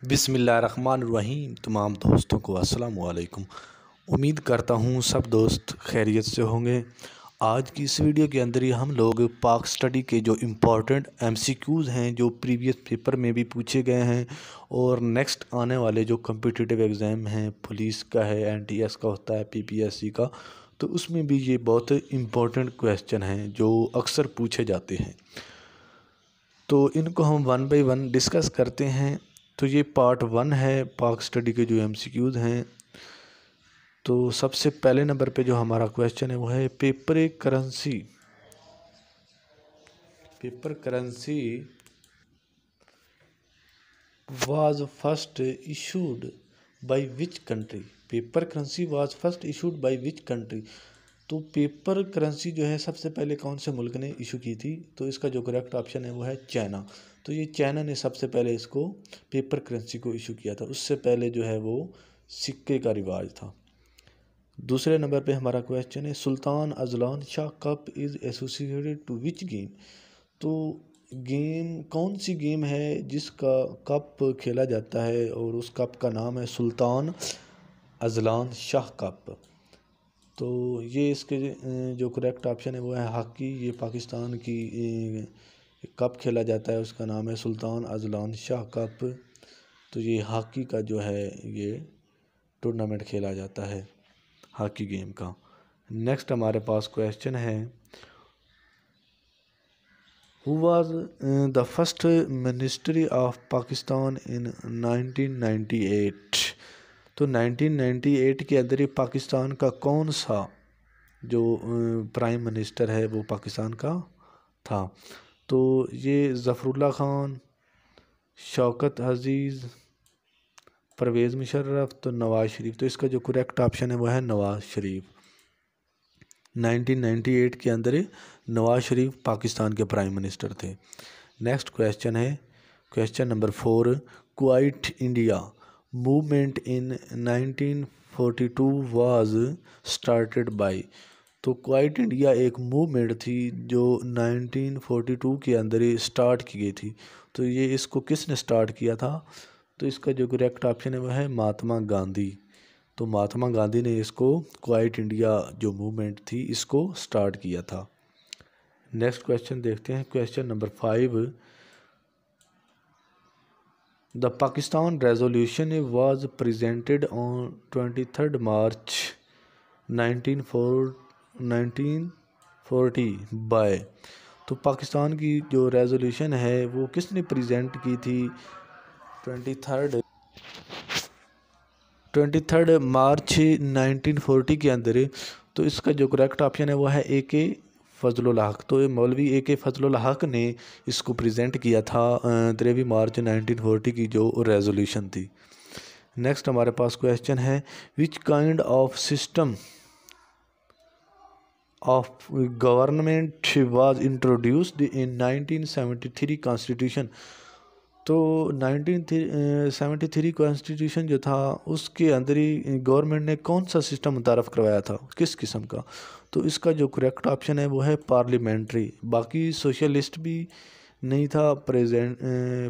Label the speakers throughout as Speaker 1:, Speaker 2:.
Speaker 1: बिस्मिल्लाहिर्रहमानिर्रहीम। तमाम दोस्तों को अस्सलाम वालेकुम। उम्मीद करता हूँ सब दोस्त खैरियत से होंगे। आज की इस वीडियो के अंदर ही हम लोग पाक स्टडी के जो इम्पोर्टेंट एमसीक्यूज़ हैं, जो प्रीवियस पेपर में भी पूछे गए हैं और नेक्स्ट आने वाले जो कम्पिटिटिव एग्ज़ाम हैं, पुलिस का है, एनटीएस का होता है, पीपीएससी का, तो उसमें भी ये बहुत इम्पोर्टेंट क्वेश्चन हैं जो अक्सर पूछे जाते हैं। तो इनको हम वन बाय वन डिस्कस करते हैं। तो ये पार्ट 1 है पाक स्टडी के जो एमसीक्यूज़ हैं। तो सबसे पहले नंबर पे जो हमारा क्वेश्चन है वो है paper currency was first issued by which country. Paper currency was first issued by which country. तो पेपर करेंसी जो है सबसे पहले कौन से मुल्क ने इशू की थी? तो इसका जो करेक्ट ऑप्शन है वो है चाइना। तो ये चाइना ने सबसे पहले इसको पेपर करेंसी को इशू किया था। उससे पहले जो है वो सिक्के का रिवाज था। दूसरे नंबर पे हमारा क्वेश्चन है Sultan Azlan Shah cup is associated to which game. तो गेम कौन सी गेम है जिसका कप खेला जाता है और उस कप का नाम है सुल्तान अजलान शाह कप। तो ये इसके जो करेक्ट ऑप्शन है वो है हॉकी। ये पाकिस्तान की कप खेला जाता है, उसका नाम है सुल्तान अजलान शाह कप। तो ये हॉकी का जो है ये टूर्नामेंट खेला जाता है, हॉकी गेम का। नेक्स्ट हमारे पास क्वेश्चन है who was the first ministry of Pakistan in 1998। तो 1998 के अंदर ही पाकिस्तान का कौन सा जो प्राइम मिनिस्टर है वो पाकिस्तान का था? तो ये ज़फ़रुल्लाह ख़ान, शौकत अज़ीज़, परवेज़ मुशर्रफ, तो नवाज़ शरीफ। तो इसका जो करेक्ट ऑप्शन है वो है नवाज़ शरीफ। 1998 के अंदर नवाज़ शरीफ पाकिस्तान के प्राइम मिनिस्टर थे। नेक्स्ट क्वेश्चन है question number 4 quite India movement in 1942 was started by. तो क्वाइट इंडिया एक मूवमेंट थी जो 1942 के अंदर ही स्टार्ट की गई थी। तो ये इसको किसने स्टार्ट किया था? तो इसका जो करेक्ट ऑप्शन है वह है महात्मा गांधी। तो महात्मा गांधी ने इसको क्वाइट इंडिया जो मूवमेंट थी इसको स्टार्ट किया था। नेक्स्ट क्वेश्चन देखते हैं question number 5 the Pakistan resolution was presented on 23 March 1940 by. तो पाकिस्तान की जो रेजोल्यूशन है वो किसने प्रेजेंट की थी 23 मार्च 1940 के अंदर? तो इसका जो करेक्ट ऑप्शन है वो है A.K. फजलुल हक। तो मौलवी A.K. फजलुल हक ने इसको प्रेजेंट किया था 23 मार्च 1940 की जो रेजोल्यूशन थी। नेक्स्ट हमारे पास क्वेश्चन है which kind of system of government was introduced in 1973 constitution. तो 1973 कॉन्स्टिट्यूशन जो था उसके अंदर ही गवर्नमेंट ने कौन सा सिस्टम मुतारफ़ करवाया था, किस किस्म का? तो इसका जो करेक्ट ऑप्शन है वो है पार्लियामेंट्री। बाकी सोशलिस्ट भी नहीं था,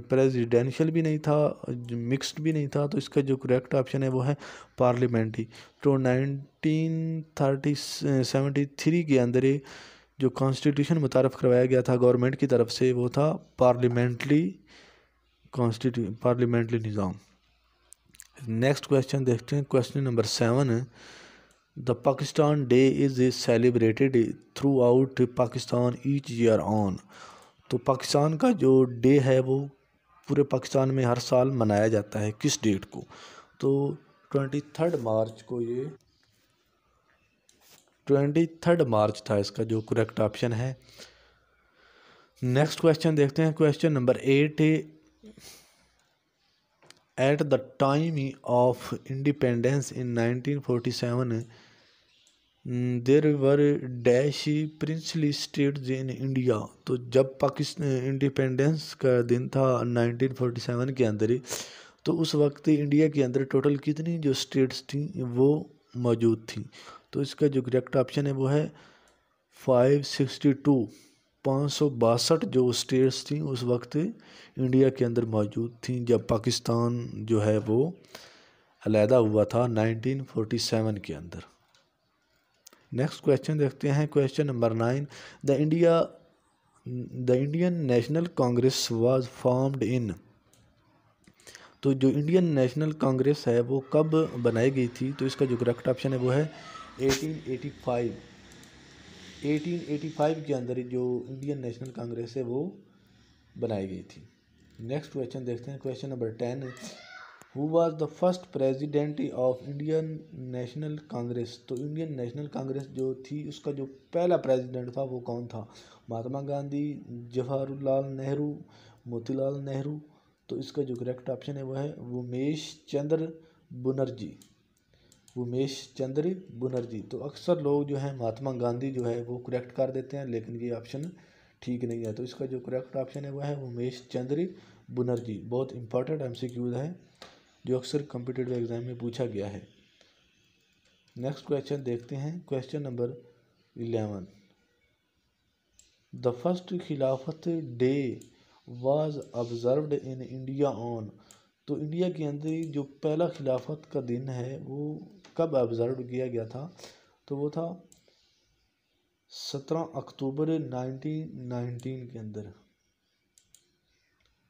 Speaker 1: प्रेसिडेंशियल भी नहीं था, मिक्स्ड भी नहीं था। तो इसका जो करेक्ट ऑप्शन है वो है पार्लियामेंट्री। तो 1973 के अंदर ही जो कॉन्स्टिट्यूशन मुतारफ़ करवाया गया था गवर्नमेंट की तरफ से वो था पार्लियामेंट्री निज़ाम। नेक्स्ट क्वेश्चन देखते हैं question number 7 the Pakistan day is celebrated through out Pakistan each year on. तो पाकिस्तान का जो डे है वो पूरे पाकिस्तान में हर साल मनाया जाता है, किस डेट को? तो 23 मार्च को ये 23 मार्च था इसका जो करेक्ट ऑप्शन है। नेक्स्ट क्वेश्चन देखते हैं question number 8 at the time of independence in 1947 there were dash princely states in India. तो जब पाकिस्तान इंडिपेंडेंस का दिन था 1947 के अंदर ही, तो उस वक्त इंडिया के अंदर टोटल कितनी जो स्टेट्स थी वो मौजूद थी? तो इसका जो करेक्ट ऑप्शन है वो है 562। 562 जो स्टेट्स थी उस वक्त इंडिया के अंदर मौजूद थी जब पाकिस्तान जो है वो अलहदा हुआ था 1947 के अंदर। नेक्स्ट क्वेश्चन देखते हैं, question number 9। The Indian national Congress was formed in. तो जो इंडियन नेशनल कांग्रेस है वो कब बनाई गई थी? तो इसका जो करेक्ट ऑप्शन है वो है 1885। 1885 के अंदर जो इंडियन नेशनल कांग्रेस है वो बनाई गई थी। नेक्स्ट क्वेश्चन देखते हैं, question number 10। Who was the first president of Indian national Congress? तो इंडियन नेशनल कांग्रेस जो थी उसका जो पहला प्रेसिडेंट था वो कौन था? महात्मा गांधी, जवाहरलाल नेहरू, मोतीलाल नेहरू। तो इसका जो करेक्ट ऑप्शन है वो है उमेश चंद्र बनर्जी। उमेश चंद्र बनर्जी। तो अक्सर लोग जो है महात्मा गांधी जो है वो करेक्ट कर देते हैं, लेकिन ये ऑप्शन ठीक नहीं है। तो इसका जो करेक्ट ऑप्शन है वो है उमेश चंद्र बनर्जी। बहुत इंपॉर्टेंट एमसीक्यूज है जो अक्सर कॉम्पिटिटिव एग्जाम में पूछा गया है। नेक्स्ट क्वेश्चन देखते हैं, क्वेश्चन नंबर 11। द फर्स्ट खिलाफत day was observed in India on. तो इंडिया के अंदर जो पहला खिलाफत का दिन है वो कब ऑब्जर्व किया गया था? तो वो था 17 अक्टूबर 1919 के अंदर,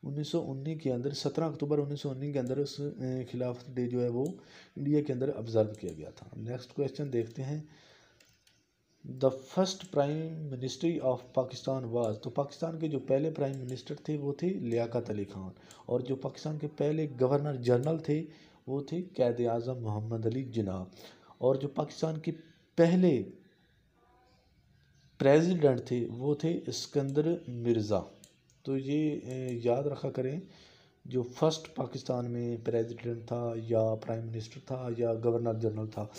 Speaker 1: 1919 के अंदर, 17 अक्टूबर 1919 के अंदर उस खिलाफत डे जो है वो इंडिया के अंदर ऑब्जर्व किया गया था। नेक्स्ट क्वेश्चन देखते हैं, the first prime ministry of Pakistan was. तो पाकिस्तान के जो पहले प्राइम मिनिस्टर थे वो थे लियाकत अली खान, और जो पाकिस्तान के पहले गवर्नर जनरल थे वो थे कैद आज़म मोहम्मद अली जिन्ना, और जो पाकिस्तान के पहले प्रेसिडेंट थे वो थे सिकंदर मिर्ज़ा। तो ये याद रखा करें, जो फर्स्ट पाकिस्तान में प्रेसिडेंट था या प्राइम मिनिस्टर था या गवर्नर जनरल था,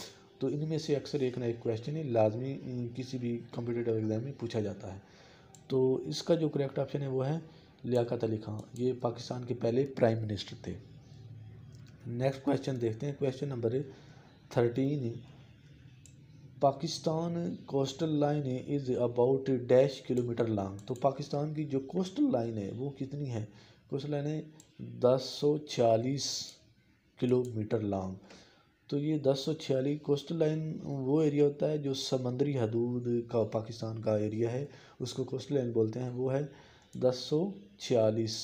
Speaker 1: तो इनमें से अक्सर एक ना एक क्वेश्चन ही लाजमी किसी भी कॉम्पिटिटिव एग्जाम में पूछा जाता है। तो इसका जो करेक्ट ऑप्शन है वो है लियाकत अली खान। ये पाकिस्तान के पहले प्राइम मिनिस्टर थे। नेक्स्ट क्वेश्चन देखते हैं, question number 13। Pakistan coastal line is about dash kilometre long. तो पाकिस्तान की जो कोस्टल लाइन है वो कितनी है? कोस्टल लाइन है 1046 किलोमीटर लॉन्ग। तो ये 1046 कोस्टल लाइन वो एरिया होता है जो समंदरी हदूद का पाकिस्तान का एरिया है, उसको कोस्टल लाइन बोलते हैं। वो है 1046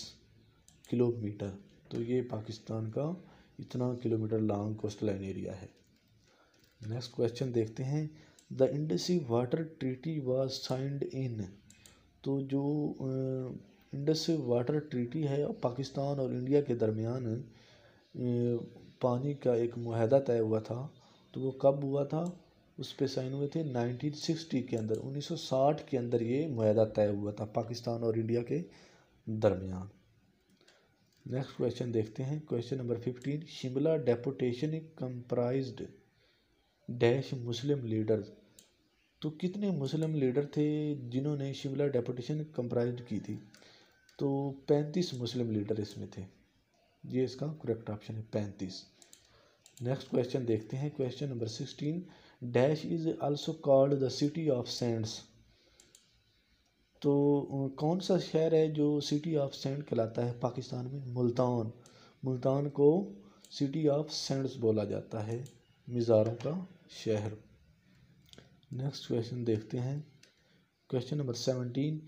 Speaker 1: किलोमीटर। तो ये पाकिस्तान का इतना kilometre long coastal line area है। नेक्स्ट क्वेश्चन देखते हैं, the Indus water treaty was signed in. तो जो इंडस वाटर ट्रीटी है पाकिस्तान और इंडिया के दरमियान पानी का एक मुआहदा तय हुआ था, तो वो कब हुआ था? उस पे साइन हुए थे 1960 के अंदर, 1960 के अंदर ये मुआहदा तय हुआ था पाकिस्तान और इंडिया के दरमियान। नेक्स्ट क्वेश्चन देखते हैं, question number 15। Shimla deputation comprised dash Muslim leader. तो कितने मुस्लिम लीडर थे जिन्होंने शिमला डेपुटेशन कंप्राइज की थी? तो 35 मुस्लिम लीडर इसमें थे। ये इसका करेक्ट ऑप्शन है 35। नेक्स्ट क्वेश्चन देखते हैं, question number 16। Dash is also called the city of Sands. तो कौन सा शहर है जो सिटी ऑफ सैंड कहलाता है पाकिस्तान में? मुल्तान। मुल्तान को सिटी ऑफ सैंड्स बोला जाता है, मिज़ारों का शहर। नेक्स्ट क्वेश्चन देखते हैं, question number 17।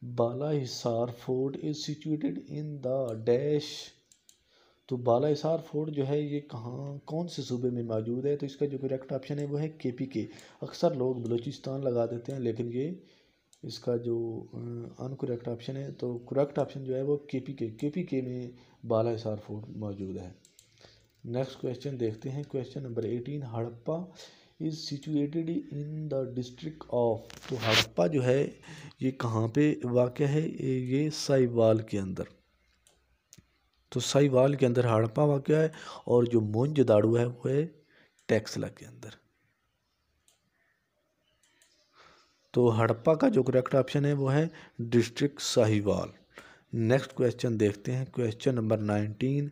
Speaker 1: Bala Hisar fort is situated in the dash. तो बाला हिसार फोर्ट जो है ये कहाँ, कौन से सूबे में मौजूद है? तो इसका जो करेक्ट ऑप्शन है वो है KPK। अक्सर लोग बलूचिस्तान लगा देते हैं, लेकिन ये इसका जो अनकरेक्ट ऑप्शन है, तो करेक्ट ऑप्शन जो है वो KPK में बाला हिसार फोर्ट मौजूद है। नेक्स्ट क्वेश्चन देखते हैं, question number 18। Harappa is situated in the district of. तो हड़प्पा जो है ये कहाँ पे वाक़या है? ये साहिवाल के अंदर। तो साहिवाल के अंदर हड़प्पा वाक़या है, और जो मोहनजोदाड़ो है वो है टेक्सला के अंदर। तो हड़प्पा का जो करेक्ट ऑप्शन है वो है डिस्ट्रिक्ट साहिवाल। नेक्स्ट क्वेश्चन देखते हैं, question number 19।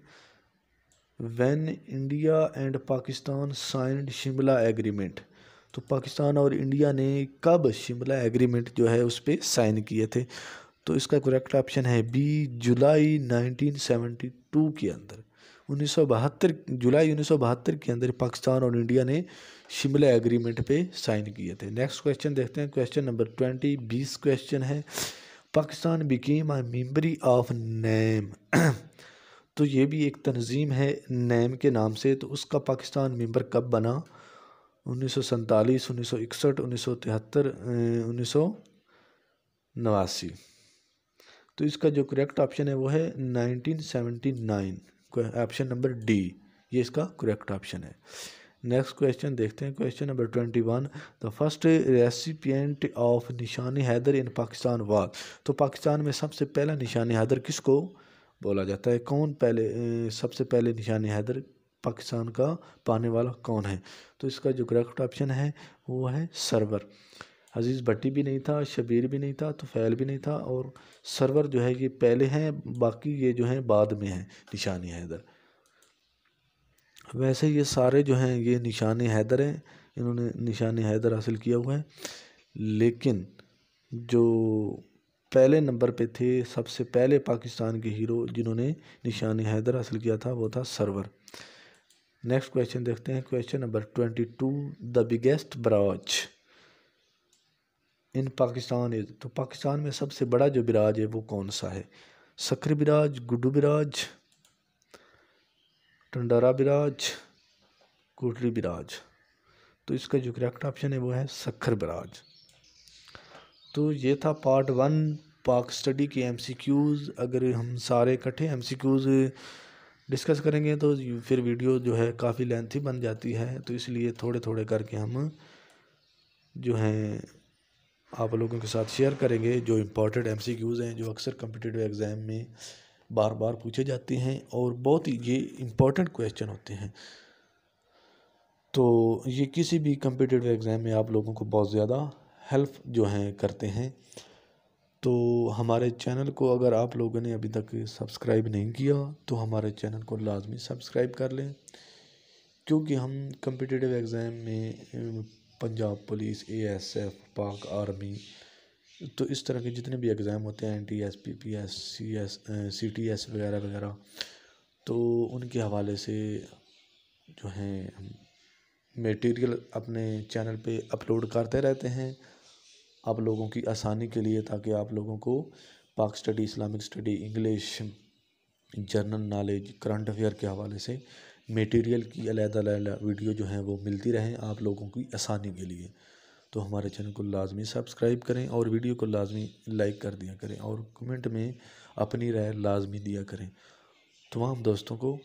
Speaker 1: When India and Pakistan signed Shimla agreement. तो पाकिस्तान और इंडिया ने कब शिमला एग्रीमेंट जो है उस पर साइन किए थे? तो इसका करेक्ट ऑप्शन है बी, जुलाई 1972 के अंदर। 1972 जुलाई 1972 के अंदर पाकिस्तान और इंडिया ने शिमला एग्रीमेंट पे साइन किए थे। नेक्स्ट क्वेश्चन देखते हैं, क्वेश्चन नंबर 20, 20 क्वेश्चन है। Pakistan became a member of NAM तो ये भी एक तंजीम है नैम के नाम से, तो उसका पाकिस्तान मेंबर कब बना? 1947, 1961, 1973, 1989। तो इसका जो करेक्ट ऑप्शन है वो है 1979, ऑप्शन नंबर डी, ये इसका करेक्ट ऑप्शन है। नेक्स्ट क्वेश्चन देखते हैं, question number 21, the first recipient of निशान हैदर इन पाकिस्तान वाज। तो पाकिस्तान में सबसे पहला निशान हैदर किसको बोला जाता है? कौन पहले सबसे पहले निशान हैदर पाकिस्तान का पाने वाला कौन है? तो इसका जो करेक्ट ऑप्शन है वो है सरवर। अजीज़ भट्टी भी नहीं था, शबीर भी नहीं था, तो फैल भी नहीं था, और सरवर जो है ये पहले हैं, बाकी ये जो हैं बाद में हैं निशान हैदर। वैसे ये सारे जो हैं ये निशान हैदर हैं, इन्होंने निशान हैदर हासिल किया हुआ है, लेकिन जो पहले नंबर पे थे सबसे पहले पाकिस्तान के हीरो जिन्होंने निशान हैदर हासिल किया था वो था सरवर। नेक्स्ट क्वेश्चन देखते हैं, question number 22, the biggest barrage in Pakistan is. तो पाकिस्तान में सबसे बड़ा जो बिराज है वो कौन सा है? सक्र बिराज, गुड्डू बिराज, टंडारा बिराज, कोटरी बिराज। तो इसका जो करेक्ट ऑप्शन है वो है सक्खर बिराज। तो ये था पार्ट 1 पाक स्टडी के एमसीक्यूज़। अगर हम सारे इकट्ठे एमसीक्यूज़ डिस्कस करेंगे तो फिर वीडियो जो है काफ़ी लेंथी बन जाती है, तो इसलिए थोड़े थोड़े करके हम जो हैं आप लोगों के साथ शेयर करेंगे जो इम्पोर्टेंट एमसीक्यूज़ हैं, जो अक्सर कॉम्पिटिटिव एग्ज़ाम में बार बार पूछे जाते हैं और बहुत ही ये इम्पोर्टेंट क्वेश्चन होते हैं। तो ये किसी भी कॉम्पिटिटिव एग्ज़ाम में आप लोगों को बहुत ज़्यादा हेल्प जो हैं करते हैं। तो हमारे चैनल को अगर आप लोगों ने अभी तक सब्सक्राइब नहीं किया तो हमारे चैनल को लाजमी सब्सक्राइब कर लें, क्योंकि हम कॉम्पिटिटिव एग्ज़ाम में पंजाब पुलिस, एएसएफ, पाक आर्मी, तो इस तरह के जितने भी एग्ज़ाम होते हैं, एनटीएस, पीपीएस, सीएस, सीटीएस वगैरह वगैरह, तो उनके हवाले से जो हैं मटेरियल अपने चैनल पे अपलोड करते रहते हैं आप लोगों की आसानी के लिए, ताकि आप लोगों को पाक study, Islamic study, English, general knowledge, current affair के हवाले से मटेरियल की अलग-अलग वीडियो जो हैं वो मिलती रहें आप लोगों की आसानी के लिए। तो हमारे चैनल को लाजमी सब्सक्राइब करें और वीडियो को लाजमी लाइक कर दिया करें और कमेंट में अपनी राय लाजमी दिया करें। तमाम दोस्तों को